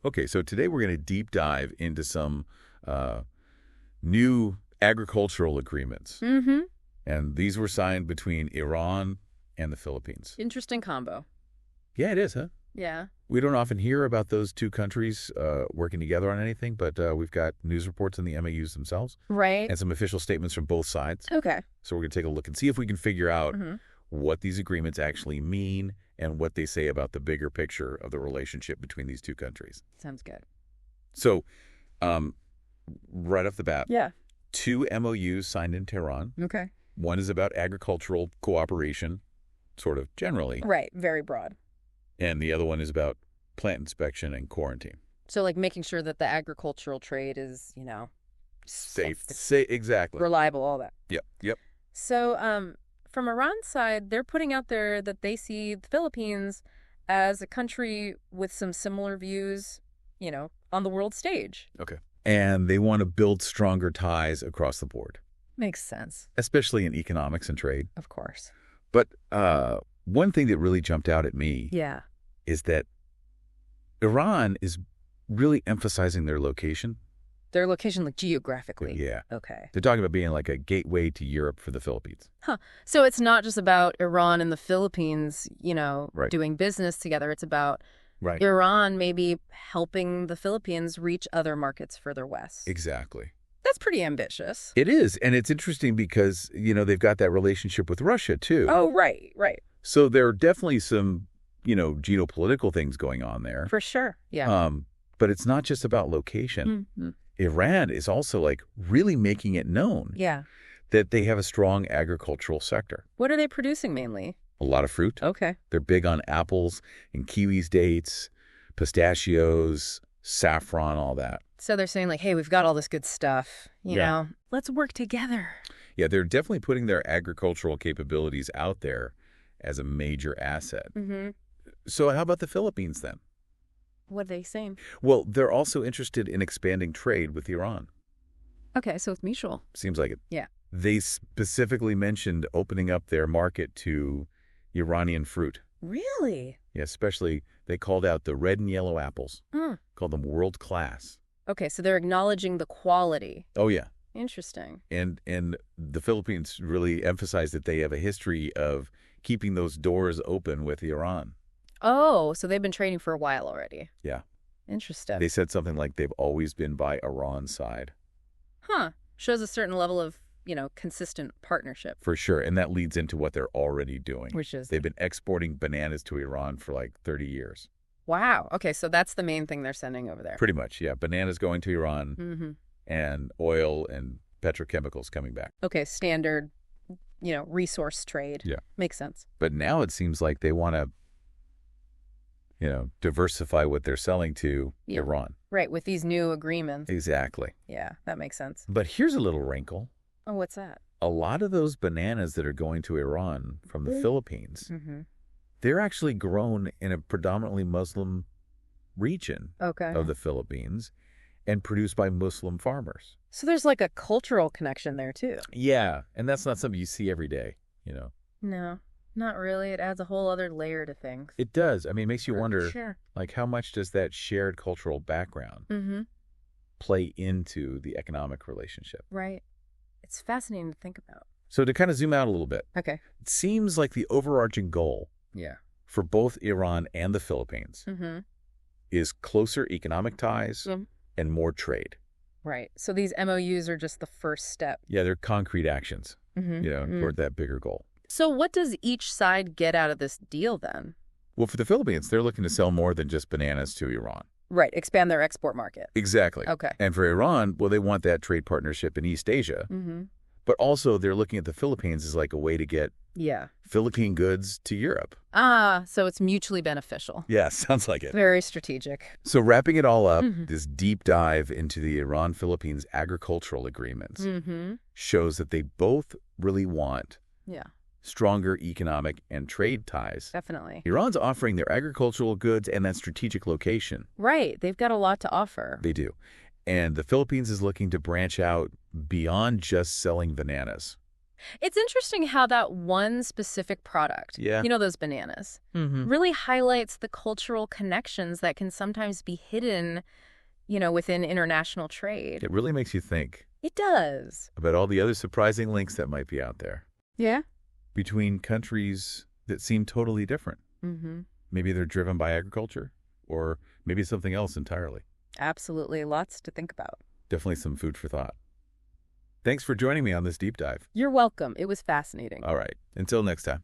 Okay, so today we're going to deep dive into some new agricultural agreements. Mm-hmm. And these were signed between Iran and the Philippines. Interesting combo. Yeah, it is, huh? Yeah. We don't often hear about those two countries working together on anything, but we've got news reports in the MOUs themselves. Right. And some official statements from both sides. Okay. So we're going to take a look and see if we can figure out Mm-hmm. what these agreements actually mean and what they say about the bigger picture of the relationship between these two countries. Sounds good. So, right off the bat, Yeah. 2 MOUs signed in Tehran. Okay. One is about agricultural cooperation, sort of generally, Right. Very broad. and the other one is about plant inspection and quarantine. So, like, making sure that the agricultural trade is, Safe. Exactly. reliable, all that. Yep. So, from Iran's side, they're putting out there that they see the Philippines as a country with some similar views, on the world stage. Okay. And they want to build stronger ties across the board, Makes sense. especially in economics and trade. Of course. But one thing that really jumped out at me Yeah. is that Iran is really emphasizing their location. Their location, like, geographically. Yeah. Okay. They're talking about being like a gateway to Europe for the Philippines. So it's not just about Iran and the Philippines, Right. doing business together. It's about Right. Iran maybe helping the Philippines reach other markets further west. Exactly. That's pretty ambitious. It is. And it's interesting because, they've got that relationship with Russia, too. Oh, right. So there are definitely some, geopolitical things going on there. For sure. Yeah. But it's not just about location. Mhm. Iran is also, really making it known Yeah. that they have a strong agricultural sector. What are they producing mainly? A lot of fruit. Okay. They're big on apples and kiwis dates, pistachios, saffron, all that. So they're saying, like, hey, we've got all this good stuff, Yeah. let's work together. Yeah, they're definitely putting their agricultural capabilities out there as a major asset. Mm-hmm. So how about the Philippines then? What are they saying? Well, they're also interested in expanding trade with Iran. Okay, so it's mutual. Seems like it. Yeah. They specifically mentioned opening up their market to Iranian fruit. Really? Yeah, especially they called out the red and yellow apples, called them world class. Okay, so they're acknowledging the quality. Oh, yeah. Interesting. And the Philippines really emphasized that they have a history of keeping those doors open with Iran. Oh, so they've been trading for a while already. Yeah. Interesting. They said something like they've always been by Iran's side. Huh. Shows a certain level of, consistent partnership. For sure. And that leads into what they're already doing. Which is? They've been exporting bananas to Iran for 30 years. Wow. Okay, so that's the main thing they're sending over there. Pretty much, yeah. Bananas going to Iran Mm-hmm. and oil and petrochemicals coming back. Okay, standard, resource trade. Yeah. Makes sense. But now it seems like they want to, diversify what they're selling to Yeah. Iran. Right, with these new agreements. Exactly. Yeah, that makes sense. But here's a little wrinkle. Oh, what's that? A lot of those bananas that are going to Iran from the Philippines, Mm-hmm. they're actually grown in a predominantly Muslim region Okay. of the Philippines and produced by Muslim farmers. So there's like a cultural connection there, too. Yeah, and that's not something you see every day, No, not really. It adds a whole other layer to things. It does. I mean, it makes you For wonder, Sure. how much does that shared cultural background Mm-hmm. play into the economic relationship? Right. It's fascinating to think about. So to kind of zoom out a little bit, Okay. it seems like the overarching goal Yeah. for both Iran and the Philippines Mm-hmm. is closer economic ties Mhm. and more trade. Right. So these MOUs are just the first step. Yeah, they're concrete actions, Mm-hmm. toward that bigger goal. So what does each side get out of this deal then? Well, for the Philippines, they're looking to sell more than just bananas to Iran. Right. Expand their export market. Exactly. Okay. And for Iran, well, they want that trade partnership in East Asia, Mm-hmm. but also they're looking at the Philippines as like a way to get Yeah. Philippine goods to Europe. So it's mutually beneficial. Yeah, sounds like it. Very strategic. So wrapping it all up, Mhm. this deep dive into the Iran-Philippines agricultural agreements Mm-hmm. shows that they both really want Yeah, stronger economic and trade ties. definitely. Iran's offering their agricultural goods and that strategic location. Right. They've got a lot to offer. They do. And the Philippines is looking to branch out beyond just selling bananas. It's interesting how that one specific product, Yeah. those bananas, Mm-hmm. really highlights the cultural connections that can sometimes be hidden, within international trade. It really makes you think It does. about all the other surprising links that might be out there Yeah. between countries that seem totally different. Mm-hmm. Maybe they're driven by agriculture, or maybe something else entirely. Absolutely. Lots to think about. Definitely some food for thought. Thanks for joining me on this deep dive. You're welcome. It was fascinating. All right. Until next time.